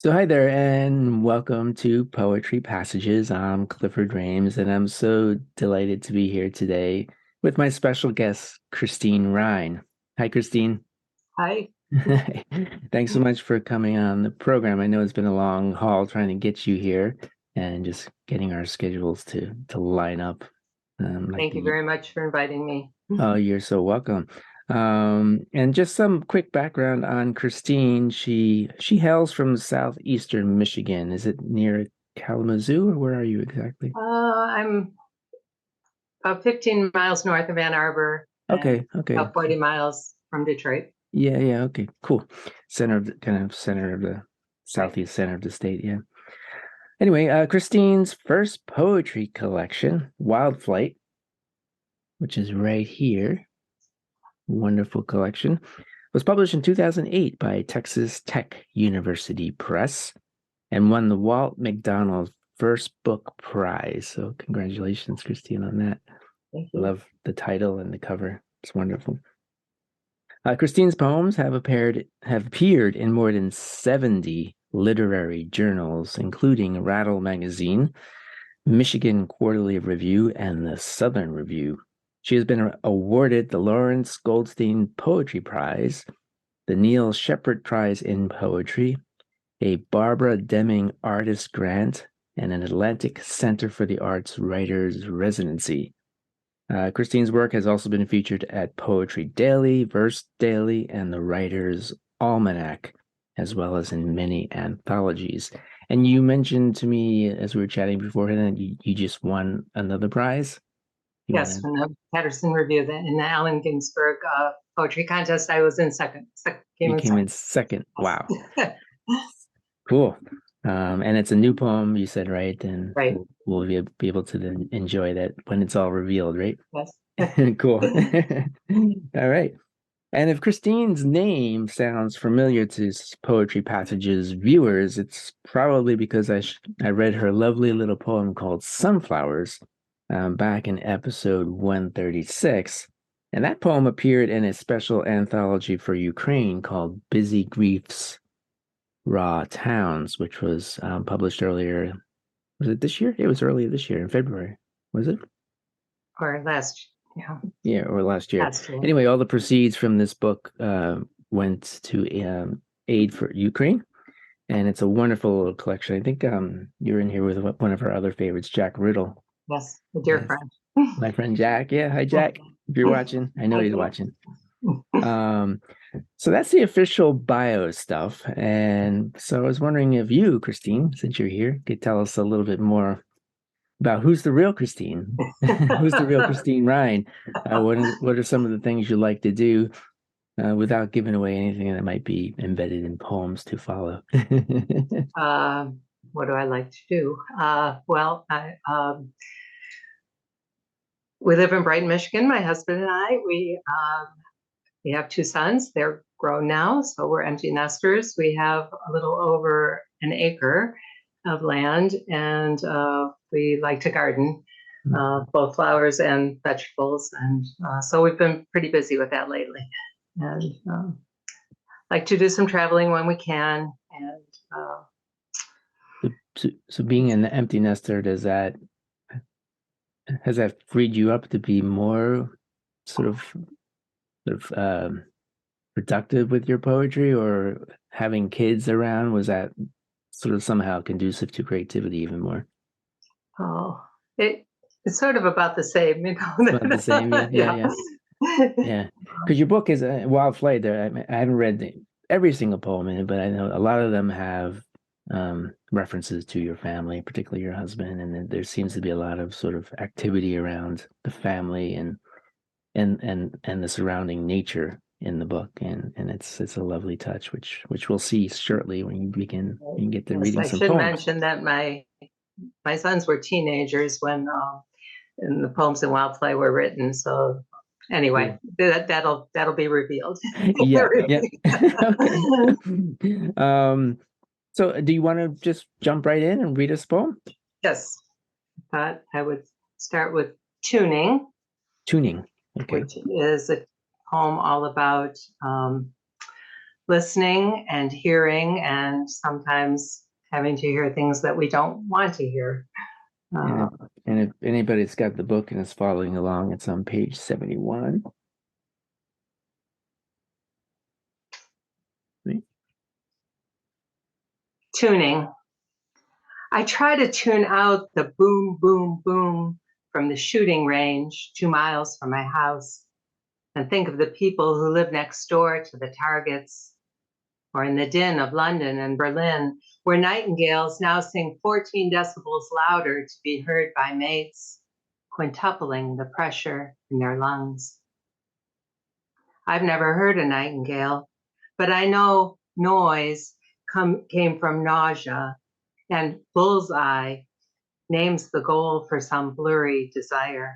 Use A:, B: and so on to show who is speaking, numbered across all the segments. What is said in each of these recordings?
A: So hi there, and welcome to Poetry Passages. I'm Clifford Rames, and I'm so delighted to be here today with my special guest, Christine Rhein. Hi, Christine.
B: Hi.
A: Thanks so much for coming on the program. I know it's been a long haul trying to get you here and just getting our schedules to line up. Like
B: Thank you
A: the
B: very much for inviting me.
A: Oh, you're so welcome. And just some quick background on Christine. She hails from southeastern Michigan. Is it near Kalamazoo, or where are you exactly?
B: I'm about 15 miles north of Ann Arbor and
A: Okay, okay.
B: about 40 miles from Detroit.
A: Yeah, yeah, okay, cool. Center of the kind of center of the
B: Right.
A: southeast center of the state, yeah. Anyway, Christine's first poetry collection, Wild Flight, which is right here, wonderful collection, was published in 2008 by Texas Tech University Press and won the Walt McDonald First-Book Prize. So congratulations, Christine, on that.
B: Thank
A: I
B: you.
A: love the title and the cover. It's wonderful. Christine's poems have appeared in more than 70 literary journals, including Rattle Magazine, Michigan Quarterly Review, and the Southern Review. She has been awarded the Laurence Goldstein Poetry Prize, the Neil Shepard Prize in Poetry, a Barbara Deming Artist Grant, and an Atlantic Center for the Arts Writers Residency. Christine's work has also been featured at Poetry Daily, Verse Daily, and the Writer's Almanac, as well as in many anthologies. And you mentioned to me as we were chatting beforehand that you just won another prize. You
B: Yes,
A: want
B: from the Patterson Review, in the Allen Ginsberg poetry contest, I was in second. Came
A: you
B: in
A: came in
B: second.
A: second. Wow.
B: Yes.
A: Cool. And it's a new poem, you said, right? And
B: Right.
A: we'll be able to then enjoy that when it's all revealed, right?
B: Yes.
A: Cool. All right. And if Christine's name sounds familiar to Poetry Passages viewers, it's probably because I read her lovely little poem called Sunflowers back in episode 136. And that poem appeared in a special anthology for Ukraine called Busy Grief's Raw Towns, which was published earlier. Was it this year? It was earlier this year in February. Was it?
B: Or yeah,
A: Yeah, or last year.
B: last year.
A: Anyway, all the proceeds from this book went to aid for Ukraine, and it's a wonderful little collection. I think you're in here with one of our other favorites, Jack Riddle.
B: Yes, a dear
A: Yes,
B: friend.
A: my friend Jack. Yeah, hi Jack. If you're watching, I know
B: I
A: he's
B: do.
A: watching. So that's the official bio stuff, and so I was wondering if you, Christine, since you're here, could tell us a little bit more about who's the real Christine. Who's the real Christine Rhein? What are some of the things you like to do without giving away anything that might be embedded in poems to follow?
B: Uh, what do I like to do? We live in Brighton, Michigan. My husband and I. We have two sons. They're grown now, so we're empty nesters. We have a little over an acre of land, and we like to garden, both flowers and vegetables. And so we've been pretty busy with that lately. And like to do some traveling when we can. And
A: So being an empty nester, has that freed you up to be more sort of sort of productive with your poetry, or having kids around, was that sort of somehow conducive to creativity even more?
B: oh, it, it's sort of about the same, you
A: It's about the same, yeah,
B: know.
A: yeah,
B: Yeah.
A: yeah. Yeah, because your book is a Wild Flight. There, I haven't read every single poem in it, but I know a lot of them have references to your family, particularly your husband, and then there seems to be a lot of sort of activity around the family and the surrounding nature in the book, and it's a lovely touch, which we'll see shortly when you get to
B: Yes,
A: reading
B: I
A: some
B: should
A: poems.
B: mention that my sons were teenagers when and the poems in Wildfly were written. So anyway,
A: Cool.
B: that'll be revealed.
A: Yeah, yeah. Okay. Um, so do you want to just jump right in and read us a poem?
B: Yes, thought I would start with Tuning,
A: Tuning. Okay.
B: which is a poem all about listening and hearing, and sometimes having to hear things that we don't want to hear.
A: And if anybody's got the book and is following along, it's on page 71.
B: Tuning. I try to tune out the boom, boom, boom from the shooting range 2 miles from my house and think of the people who live next door to the targets, or in the din of London and Berlin, where nightingales now sing 14 decibels louder to be heard by mates, quintupling the pressure in their lungs. I've never heard a nightingale, but I know noise came from nausea, and bullseye names the goal for some blurry desire.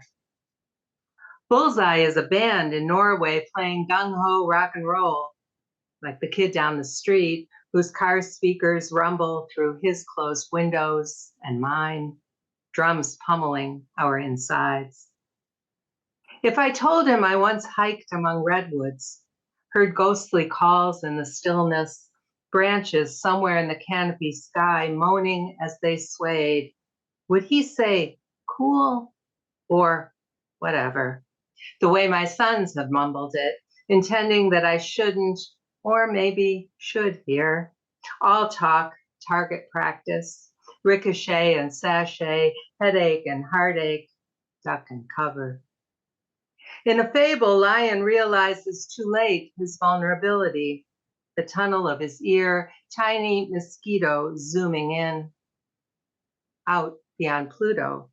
B: Bullseye is a band in Norway playing gung-ho rock and roll, like the kid down the street whose car speakers rumble through his closed windows and mine, drums pummeling our insides. If I told him I once hiked among redwoods, heard ghostly calls in the stillness, branches somewhere in the canopy sky moaning as they swayed, would he say, cool, or whatever, the way my sons have mumbled it, intending that I shouldn't, or maybe should hear? All talk, target practice, ricochet and sachet, headache and heartache, duck and cover. In a fable, lion realizes too late his vulnerability, the tunnel of his ear, tiny mosquito zooming in. Out beyond Pluto,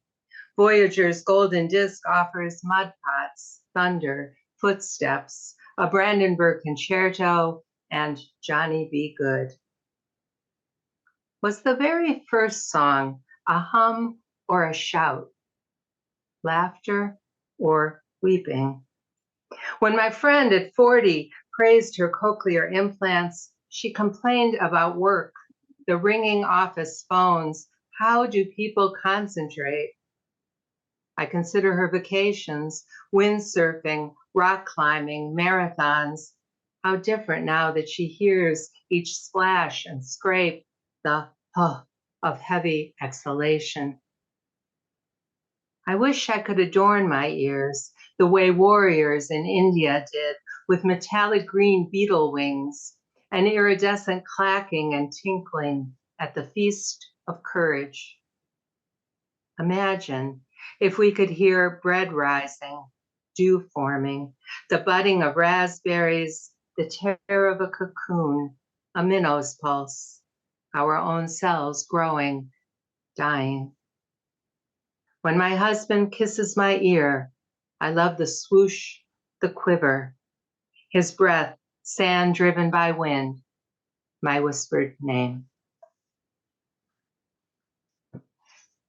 B: Voyager's golden disk offers mud pots, thunder, footsteps, a Brandenburg concerto, and Johnny Be Good. Was the very first song a hum or a shout? Laughter or weeping? When my friend at 40 praised her cochlear implants, she complained about work, the ringing office phones. How do people concentrate? I consider her vacations, windsurfing, rock climbing, marathons. How different now that she hears each splash and scrape, the huh of heavy exhalation. I wish I could adorn my ears the way warriors in India did, with metallic green beetle wings, and iridescent clacking and tinkling at the feast of courage. Imagine if we could hear bread rising, dew forming, the budding of raspberries, the tear of a cocoon, a minnow's pulse, our own cells growing, dying. When my husband kisses my ear, I love the swoosh, the quiver, his breath, sand driven by wind, my whispered name.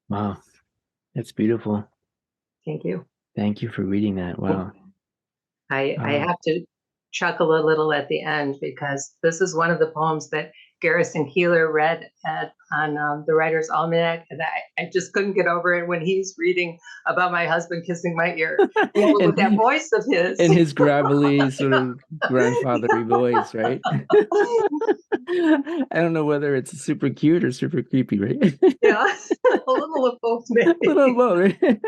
A: Wow, that's beautiful.
B: Thank you.
A: Thank you for reading that. Wow.
B: I have to chuckle a little at the end because this is one of the poems that Garrison Keillor read on the Writer's Almanac, and I just couldn't get over it when he's reading about my husband kissing my ear. With that voice of his.
A: In his gravelly sort of grandfatherly voice, right? I don't know whether it's super cute or super creepy, right?
B: Yeah, a little of both, maybe.
A: A little of both, right?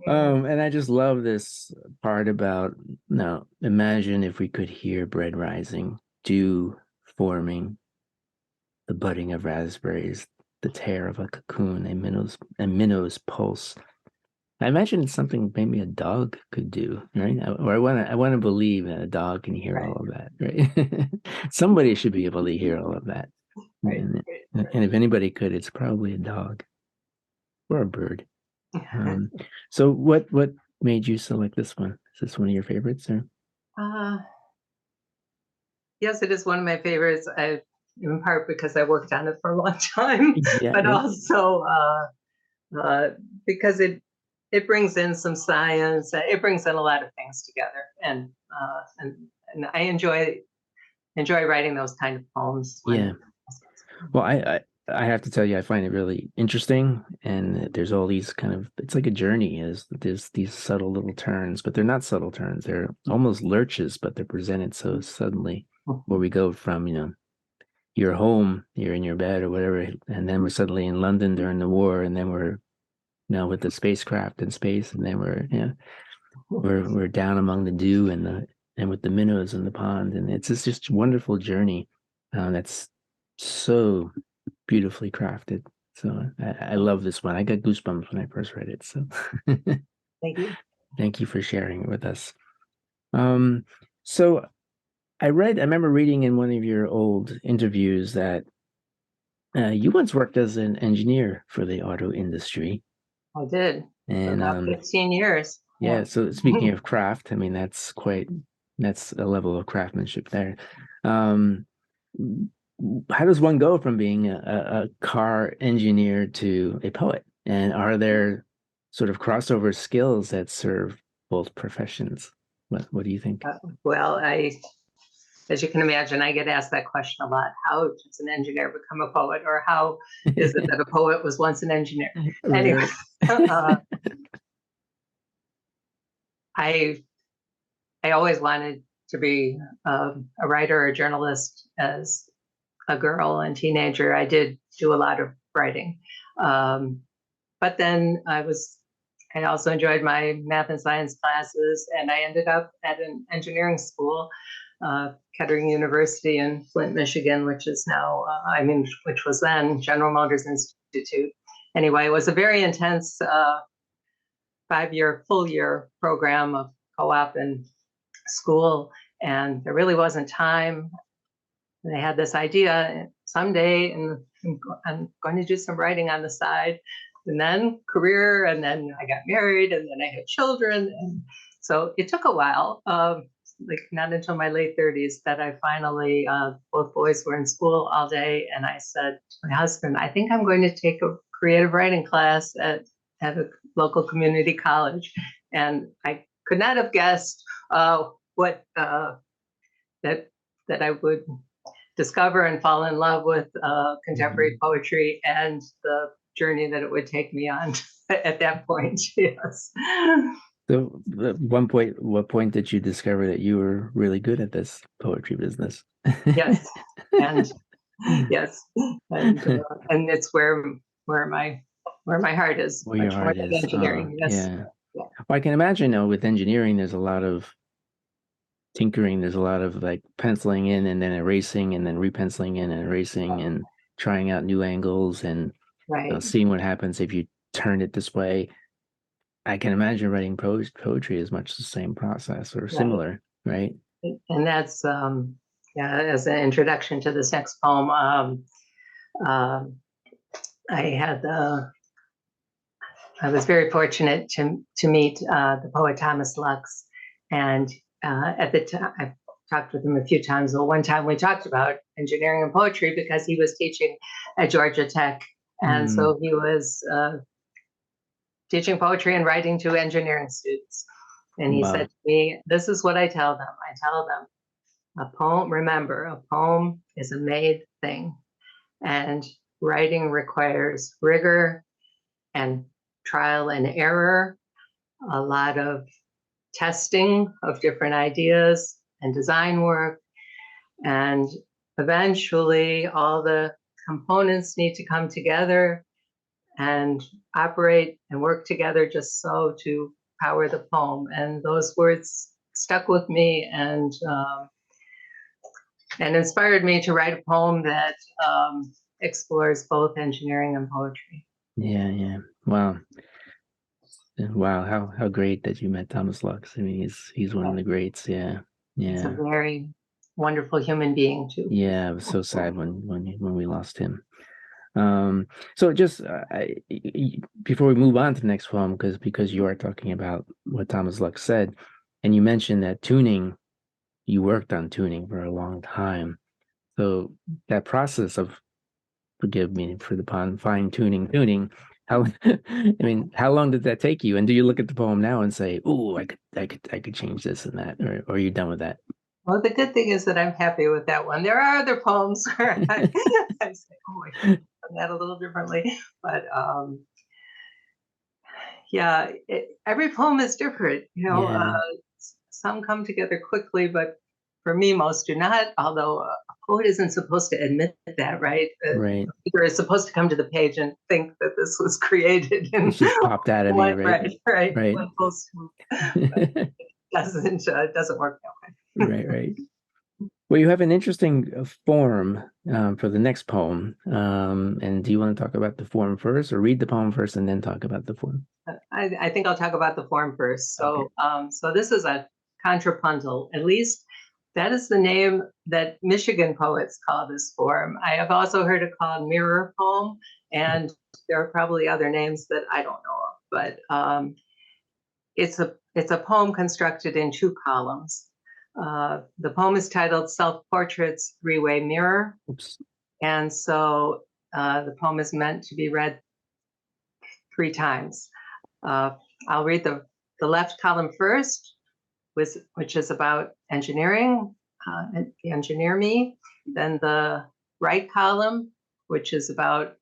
A: And I just love this part about, now, imagine if we could hear bread rising, dew forming, the budding of raspberries, the tear of a cocoon, a minnow's pulse. I imagine it's something maybe a dog could do, right? Or I want to believe that a dog can hear all of that, right? Somebody should be able to hear all of that.
B: Right,
A: and if anybody could, it's probably a dog or a bird. So what made you select this one? Is this one of your favorites, or?
B: Yes, it is one of my favorites. In part because I worked on it for a long time,
A: Yeah,
B: but also because it brings in some science. It brings in a lot of things together, and I enjoy writing those kind of poems.
A: Yeah. Well, I have to tell you, I find it really interesting, and there's all these it's like a journey. There's these subtle little turns, but they're not subtle turns. They're almost lurches, but they're presented so suddenly. where we go from, you're home, you're in your bed or whatever, and then we're suddenly in London during the war, and then we're with the spacecraft in space, and then we're down among the dew and with the minnows in the pond, and it's just a wonderful journey that's so beautifully crafted. So I love this one. I got goosebumps when I first read it. So
B: Thank you.
A: thank you for sharing it with us. So I remember reading in one of your old interviews that you once worked as an engineer for the auto industry.
B: I did for
A: And
B: about 15 years.
A: yeah, so speaking of craft, I mean, that's a level of craftsmanship there. Um, how does one go from being a car engineer to a poet? And are there sort of crossover skills that serve both professions? What do you think?
B: Well, as you can imagine, I get asked that question a lot. How does an engineer become a poet? Or how is it that a poet was once an engineer? Anyway, I always wanted to be a writer or a journalist as a girl and teenager. I did do a lot of writing. But then I also enjoyed my math and science classes, and I ended up at an engineering school, Kettering University in Flint, Michigan, which is now, which was then General Motors Institute. Anyway, it was a very intense 5-year, full year program of co-op and school, and there really wasn't time. And they had this idea someday, and I'm going to do some writing on the side, and then career, and then I got married, and then I had children, and so it took a while. Like not until my late 30s that I finally, both boys were in school all day, and I said to my husband, I think I'm going to take a creative writing class at a local community college. And I could not have guessed what that I would discover and fall in love with contemporary poetry and the journey that it would take me on at that point. Yes.
A: So at what point did you discover that you were really good at this poetry business?
B: Yes. And yes. And it's where my heart is.
A: Where your heart is.
B: Engineering. Yes.
A: Yeah. Well, I can imagine with engineering, there's a lot of tinkering. There's a lot of like penciling in and then erasing and then repenciling in and erasing and trying out new angles and seeing what happens if you turn it this way. I can imagine writing poetry is much the same process or similar, right?
B: And that's as an introduction to this next poem. I was very fortunate to meet the poet Thomas Lux, and at the time I've talked with him a few times. Well, one time we talked about engineering and poetry because he was teaching at Georgia Tech, and so he was teaching poetry and writing to engineering students. And he said to me, this is what I tell them. I tell them, remember, a poem is a made thing, and writing requires rigor and trial and error, a lot of testing of different ideas and design work. And eventually all the components need to come together and operate and work together just so to power the poem. And those words stuck with me and inspired me to write a poem that explores both engineering and poetry.
A: Yeah. Wow. How great that you met Thomas Lux. I mean, he's one of the greats. Yeah.
B: He's a very wonderful human being too.
A: Yeah, it was so sad when we lost him. So just before we move on to the next poem, because you are talking about what Thomas Lux said, and you mentioned that you worked on tuning for a long time. So that process of, forgive me for the pun, fine tuning, how how long did that take you? And do you look at the poem now and say, "Oh, I could change this and that," or are you done with that?
B: Well, the good thing is that I'm happy with that one. There are other poems where I say, "Oh, I could have done that a little differently," but every poem is different. Some come together quickly, but for me, most do not, although a poet isn't supposed to admit that, right?
A: Right.
B: The reader is supposed to come to the page and think that this was created in
A: It's just popped out of you, right? Right.
B: one post. Doesn't work that way.
A: Right, right. Well, you have an interesting form for the next poem. And do you want to talk about the form first, or read the poem first and then talk about the form?
B: I think I'll talk about the form first. So,
A: Okay.
B: so this is a contrapuntal. At least that is the name that Michigan poets call this form. I have also heard it called mirror poem, and there are probably other names that I don't know of. But it's a poem constructed in two columns. The poem is titled Self-Portraits, Three-Way Mirror.
A: Oops.
B: And so the poem is meant to be read 3 times. I'll read the left column first, which is about engineering, the engineer me. Then the right column, which is about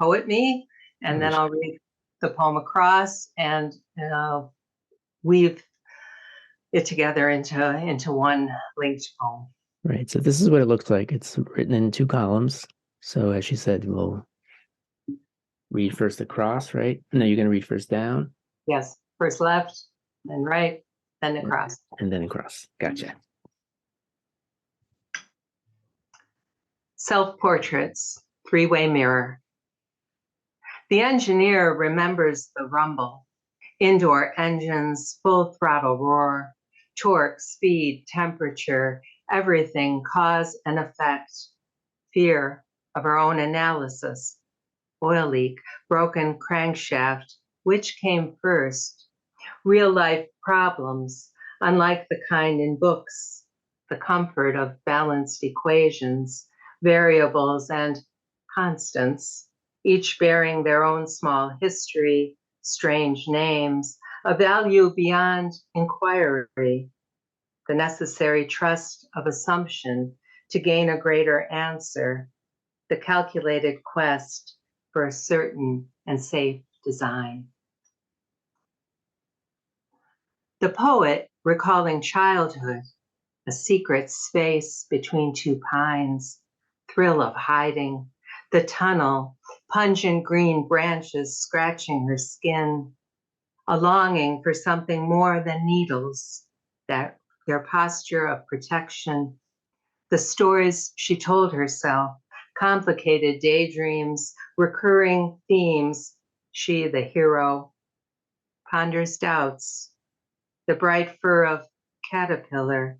B: poet me. And then I'll read the poem across and weave it together into one linked poem.
A: Right. So this is what it looks like. It's written in 2 columns. So as she said, we'll read first across, right? No, you're going to read first down.
B: Yes. First left, then right, then across.
A: And then across. Gotcha.
B: Self-portraits, three-way mirror. The engineer remembers the rumble, indoor engines, full throttle roar, torque, speed, temperature, everything, cause and effect, fear of our own analysis, oil leak, broken crankshaft, which came first, real life problems, unlike the kind in books, the comfort of balanced equations, variables and constants, each bearing their own small history, strange names, a value beyond inquiry, the necessary trust of assumption to gain a greater answer, the calculated quest for a certain and safe design. The poet, recalling childhood, a secret space between 2 pines, thrill of hiding, the tunnel, pungent green branches scratching her skin, a longing for something more than needles, that their posture of protection, the stories she told herself, complicated daydreams, recurring themes, she the hero, ponders doubts, the bright fur of caterpillar,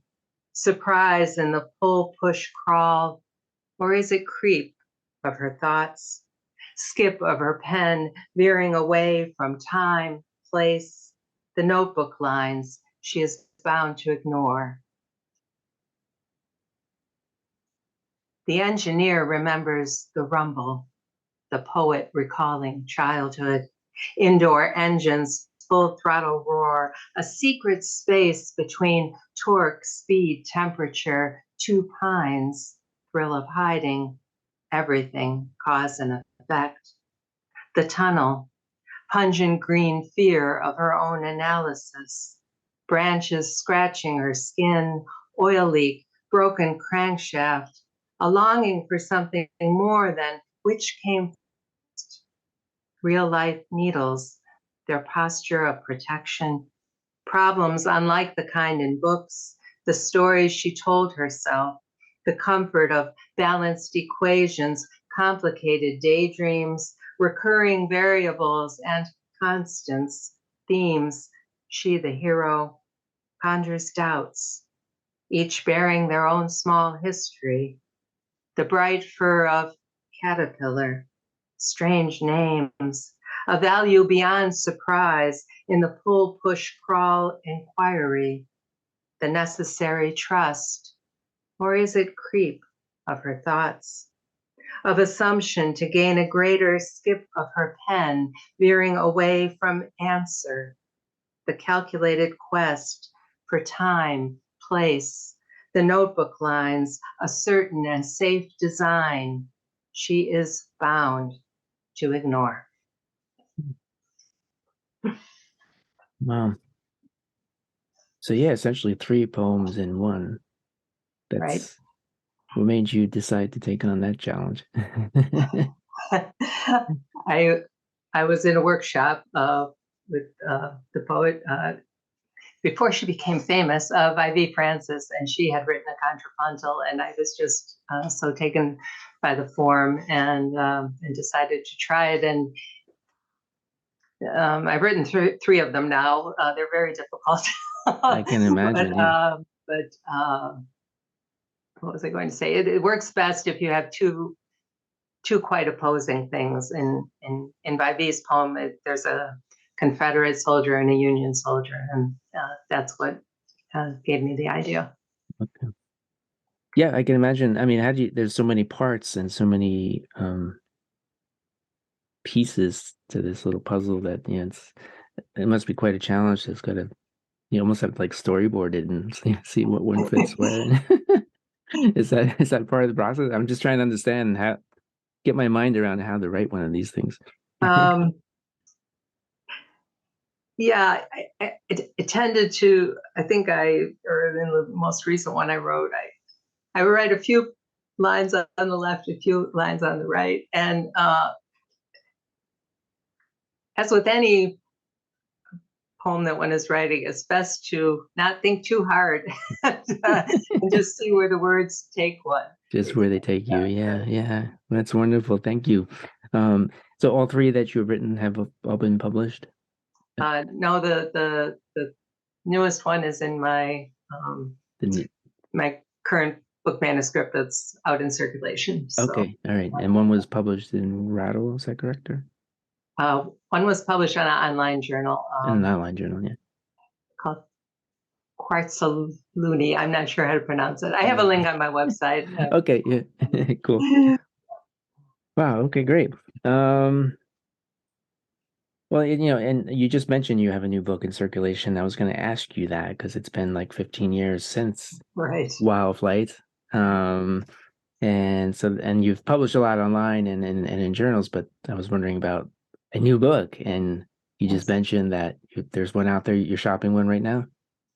B: surprise in the pull, push, crawl, or is it creep of her thoughts, skip of her pen, veering away from time, place, the notebook lines she is bound to ignore. The engineer remembers the rumble, the poet recalling childhood, indoor engines, full throttle roar, a secret space between torque, speed, temperature, 2 pines, thrill of hiding, everything, cause and effect. The tunnel, pungent green fear of her own analysis, branches scratching her skin, oil leak, broken crankshaft, a longing for something more than which came first. Real life needles, their posture of protection, problems unlike the kind in books, the stories she told herself, the comfort of balanced equations, complicated daydreams, recurring variables and constants, themes, she the hero, ponders doubts, each bearing their own small history, the bright fur of caterpillar, strange names, a value beyond surprise in the pull, push, crawl inquiry, the necessary trust, or is it creep of her thoughts, of assumption to gain a greater skip of her pen, veering away from answer, the calculated quest for time, place, the notebook lines, a certain and safe design she is bound to ignore.
A: Wow. So yeah, essentially 3 poems in one.
B: Right.
A: That's what made you decide to take on that challenge.
B: I was in a workshop with the poet before she became famous, Vivi Francis, and she had written a contrapuntal, and I was just so taken by the form and decided to try it. And I've written three of them now. They're very difficult.
A: I can imagine. Yeah.
B: What was I going to say? It works best if you have two quite opposing things. In Vivi's poem, there's a Confederate soldier and a Union soldier, and that's what gave me the idea.
A: Okay. Yeah, I can imagine. I mean, there's so many parts and so many pieces to this little puzzle that it must be quite a challenge. It's got to you almost have to like storyboard it and see what one fits where. Is that part of the process? I'm just trying to understand get my mind around how to write one of these things.
B: Yeah, it tended to, I think or in the most recent one I wrote, I would write a few lines on the left, a few lines on the right. And as with any poem that one is writing, it's best to not think too hard and just see where the words take one.
A: Just where they take you. Yeah. That's wonderful. Thank you. So all three that you've written have all been published?
B: No, the newest one is in my my current book manuscript that's out in circulation.
A: Okay, all right. And one was published in Rattle, is that correct?
B: One was published on an online journal.
A: An online journal, yeah.
B: Called Quartzaluni. I'm not sure how to pronounce it. I have a link on my website.
A: Okay, yeah, cool. Wow, okay, great. Well, and you just mentioned you have a new book in circulation. I was going to ask you that because it's been like 15 years since Wild Flight. And you've published a lot online and in journals, but I was wondering about a new book, and you just mentioned that there's one out there. You're shopping one right now?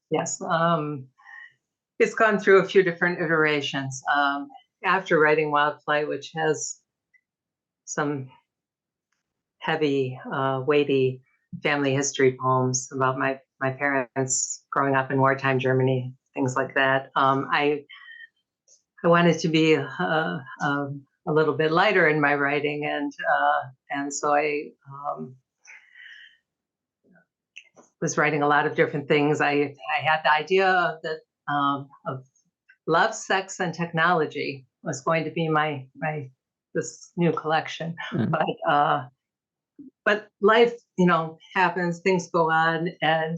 B: Yes. It's gone through a few different iterations. After writing Wild Flight, which has some heavy, weighty family history poems about my parents growing up in wartime Germany, things like that. I wanted to be a little bit lighter in my writing, and so I was writing a lot of different things. I had the idea of love, sex, and technology was going to be this new collection, but life, happens, things go on, and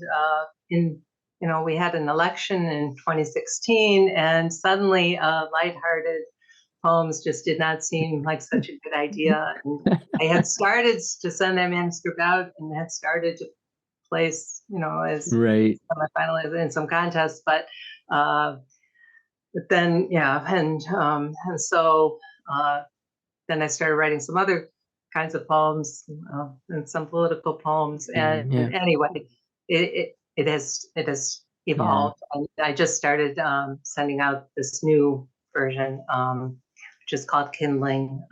B: we had an election in 2016, and suddenly lighthearted poems just did not seem like such a good idea. And I had started to send that manuscript out and had started to place, as semi-finalist in some contests, but then, and so then I started writing some other kinds of poems and some political poems. And anyway, it has evolved. And I just started sending out this new version, which is called Kindling.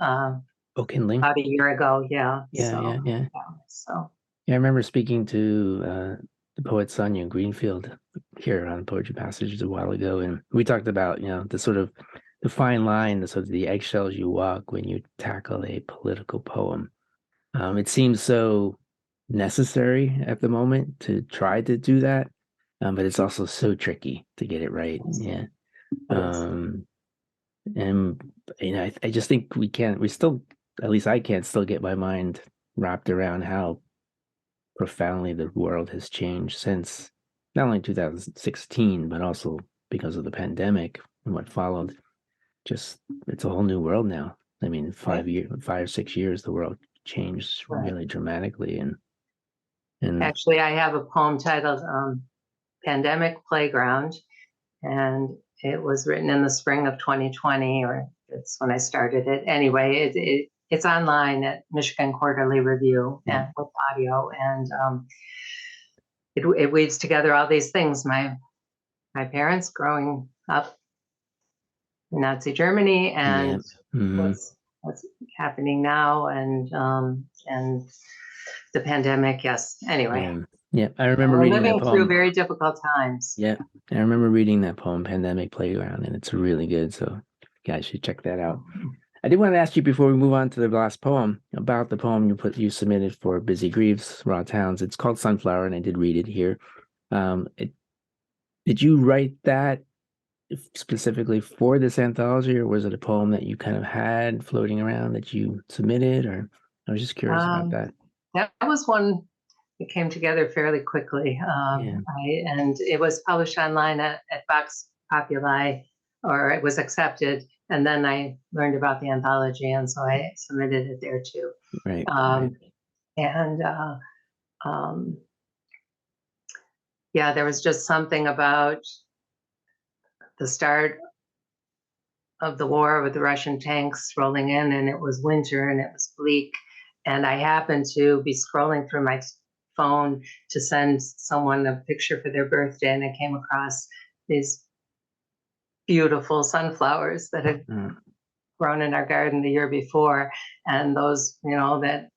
A: Kindling.
B: About a year ago, yeah.
A: So I remember speaking to the poet Sonia Greenfield here on Poetry Passages a while ago, and we talked about the sort of the fine line, the sort of the eggshells you walk when you tackle a political poem. It seems so necessary at the moment to try to do that, but it's also so tricky to get it right. Yeah. And I just think at least I can't still get my mind wrapped around how profoundly the world has changed since not only 2016, but also because of the pandemic and what followed. Just it's a whole new world now. I mean, 5 or 6 years, the world changed really dramatically. And
B: actually, I have a poem titled Pandemic Playground, and it was written in the spring of 2020, or it's when I started it. Anyway, it's online at Michigan Quarterly Review and with audio, and it weaves together all these things. My parents growing up Nazi Germany and
A: Hmm.
B: what's happening now, and the pandemic. Yes. Anyway,
A: Yeah. I remember
B: we're
A: reading that
B: living through
A: poem.
B: very difficult times.
A: Yeah, I remember reading that poem, Pandemic Playground, and it's really good. So you guys should check that out. I did want to ask you before we move on to the last poem about the poem you submitted for Busy Griefs, Raw Towns. It's called Sunflower, and I did read it here. Um, it, did you write that specifically for this anthology, or was it a poem that you kind of had floating around that you submitted? Or I was just curious about that.
B: That was one that came together fairly quickly.
A: Yeah,
B: And it was published online at Vox Populi, or it was accepted. And then I learned about the anthology, and so I submitted it there too.
A: right.
B: And yeah, there was just something about the start of the war with the Russian tanks rolling in, and it was winter and it was bleak. And I happened to be scrolling through my phone to send someone a picture for their birthday, and I came across these beautiful sunflowers that had grown in our garden the year before, and those, that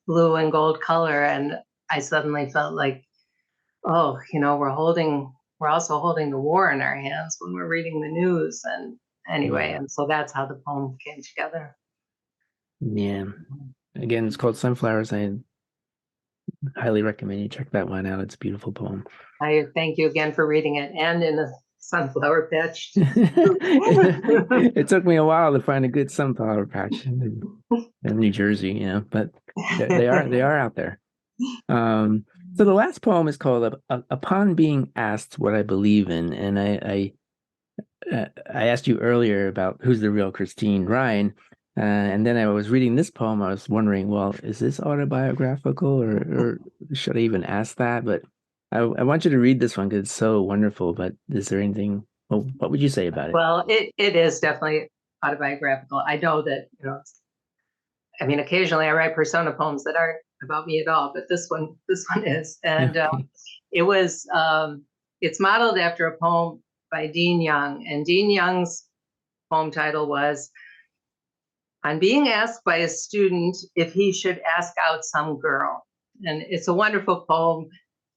B: blue and gold color. And I suddenly felt like, oh, we're also holding the war in our hands when we're reading the news. And anyway, and so that's how the poem came together.
A: Yeah. Again, it's called Sunflowers. I highly recommend you check that one out. It's a beautiful poem.
B: I thank you again for reading it, and in a sunflower patch.
A: It took me a while to find a good sunflower patch in New Jersey, but they are out there. So the last poem is called "Upon Being Asked What I Believe In," and I asked you earlier about who's the real Christine Rhein, and then I was reading this poem. I was wondering, well, is this autobiographical, or should I even ask that? But I want you to read this one because it's so wonderful. But is there anything? Well, what would you say about it?
B: Well, it is definitely autobiographical. I know that, I mean, occasionally I write persona poems that aren't about me at all, but this one is. And it's modeled after a poem by Dean Young, and Dean Young's poem title was "On Being Asked by a Student If He Should Ask Out Some Girl." And it's a wonderful poem.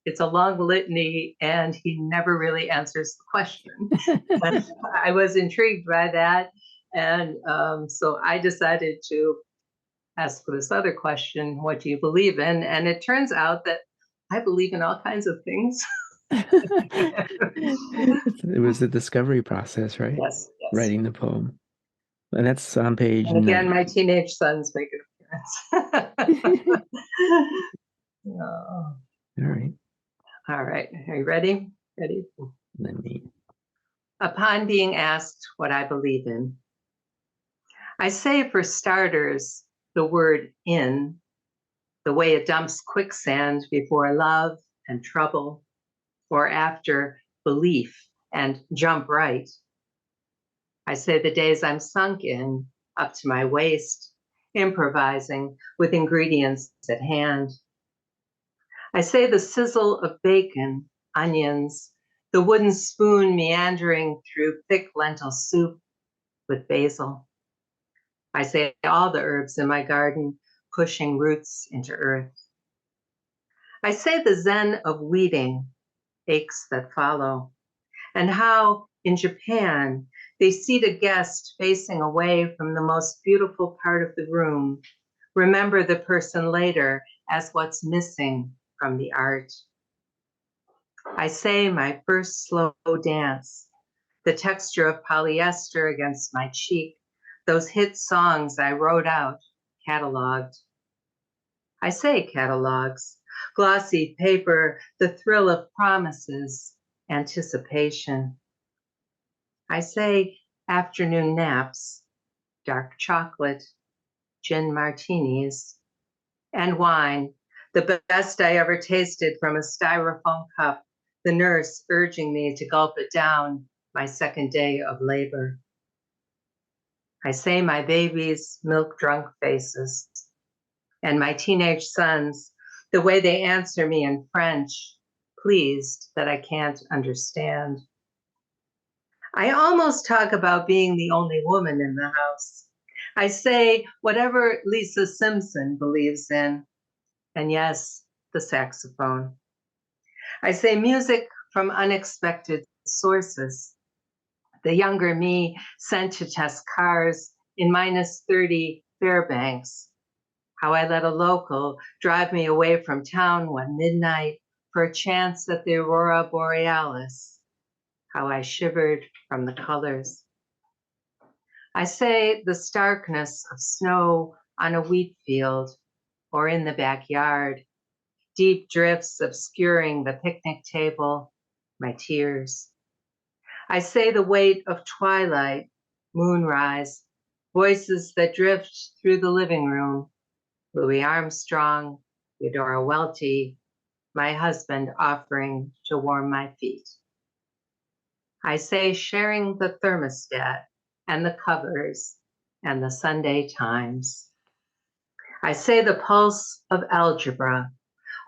B: It's a long litany, and he never really answers the question. But I was intrigued by that, and so I decided to ask this other question: what do you believe in? And it turns out that I believe in all kinds of things.
A: It was the discovery process, right?
B: Yes.
A: Writing the poem. And that's on page
B: And again,
A: 9.
B: my teenage sons make an appearance.
A: All right.
B: All right. Are you ready? Ready?
A: Let me.
B: Upon being asked what I believe in, I say, for starters, the word "in," the way it dumps quicksand before love and trouble, or after belief and jump right. I say the days I'm sunk in, up to my waist, improvising with ingredients at hand. I say the sizzle of bacon, onions, the wooden spoon meandering through thick lentil soup with basil. I say all the herbs in my garden pushing roots into earth. I say the zen of weeding, aches that follow, and how in Japan they seat a guest facing away from the most beautiful part of the room, remember the person later as what's missing from the art. I say my first slow dance, the texture of polyester against my cheek, those hit songs I wrote out, cataloged. I say catalogs, glossy paper, the thrill of promises, anticipation. I say afternoon naps, dark chocolate, gin martinis, and wine, the best I ever tasted from a styrofoam cup, the nurse urging me to gulp it down, my second day of labor. I say my baby's milk-drunk faces, and my teenage sons, the way they answer me in French, pleased that I can't understand. I almost talk about being the only woman in the house. I say whatever Lisa Simpson believes in, and yes, the saxophone. I say music from unexpected sources. The younger me sent to test cars in -30 Fairbanks. How I let a local drive me away from town one midnight for a chance at the aurora borealis. How I shivered from the colors. I say the starkness of snow on a wheat field or in the backyard, deep drifts obscuring the picnic table, my tears. I say the weight of twilight, moonrise, voices that drift through the living room, Louis Armstrong, Eudora Welty, my husband offering to warm my feet. I say sharing the thermostat and the covers and the Sunday Times. I say the pulse of algebra,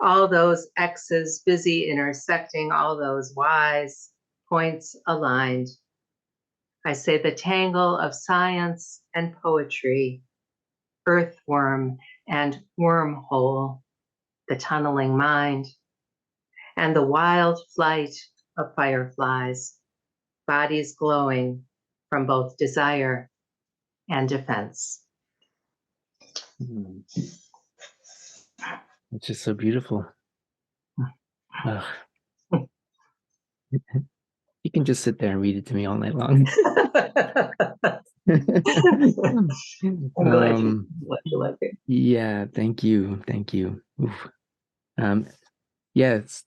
B: all those X's busy intersecting all those Y's, points aligned. I say the tangle of science and poetry, earthworm and wormhole, the tunneling mind, and the wild flight of fireflies, bodies glowing from both desire and defense.
A: It's just so beautiful. Ugh. You can just sit there and read it to me all night long.
B: I'm glad you like it.
A: Yeah, thank you. Thank you. Oof. Yeah, it's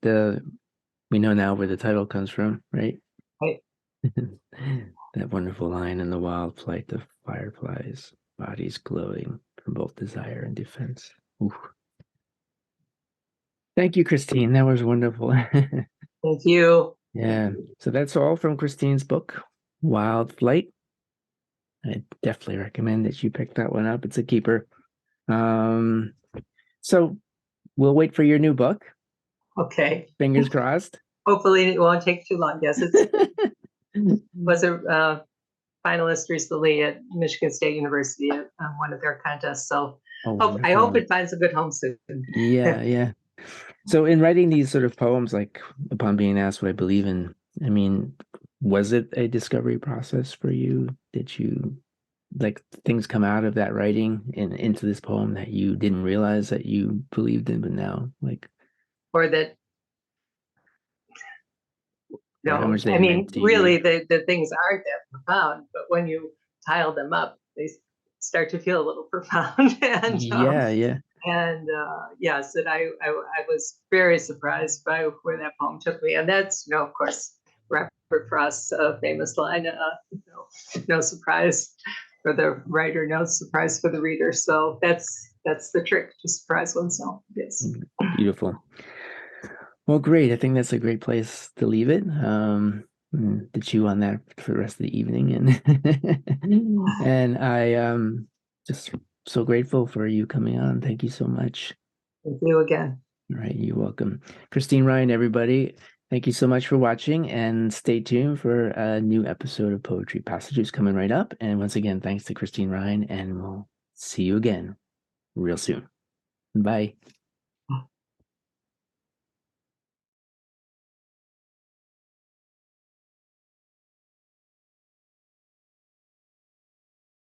A: we know now where the title comes from, right?
B: Right.
A: That wonderful line in the wild flight of fireflies, bodies glowing from both desire and defense. Oof. Thank you, Christine. That was wonderful.
B: Thank you.
A: Yeah. So that's all from Christine's book, Wild Flight. I definitely recommend that you pick that one up. It's a keeper. So we'll wait for your new book.
B: Okay.
A: Fingers crossed.
B: Hopefully it won't take too long. Yes, it was a finalist recently at Michigan State University at one of their contests. So I hope it finds a good home soon.
A: Yeah, yeah. So in writing these sort of poems, like upon being asked what I believe in, I mean, was it a discovery process for you? Did you like things come out of that writing and into this poem that you didn't realize that you believed in, but now like,
B: or that
A: or how much they
B: I mean,
A: meant to
B: really,
A: you?
B: the things aren't that profound, but when you tile them up, they start to feel a little profound. And
A: Yeah.
B: yes, and I was very surprised by where that poem took me, and that's of course, Robert Frost's famous line, no surprise for the writer, no surprise for the reader. So that's the trick, to surprise oneself. Yes.
A: Beautiful. Well, great. I think that's a great place to leave it. To chew on that for the rest of the evening, and I just so grateful for you coming on. Thank you so much.
B: Thank you again.
A: All right, you're welcome. Christine Rhein, everybody. Thank you so much for watching, and stay tuned for a new episode of Poetry Passages coming right up. And once again, thanks to Christine Rhein, and we'll see you again real soon. Bye.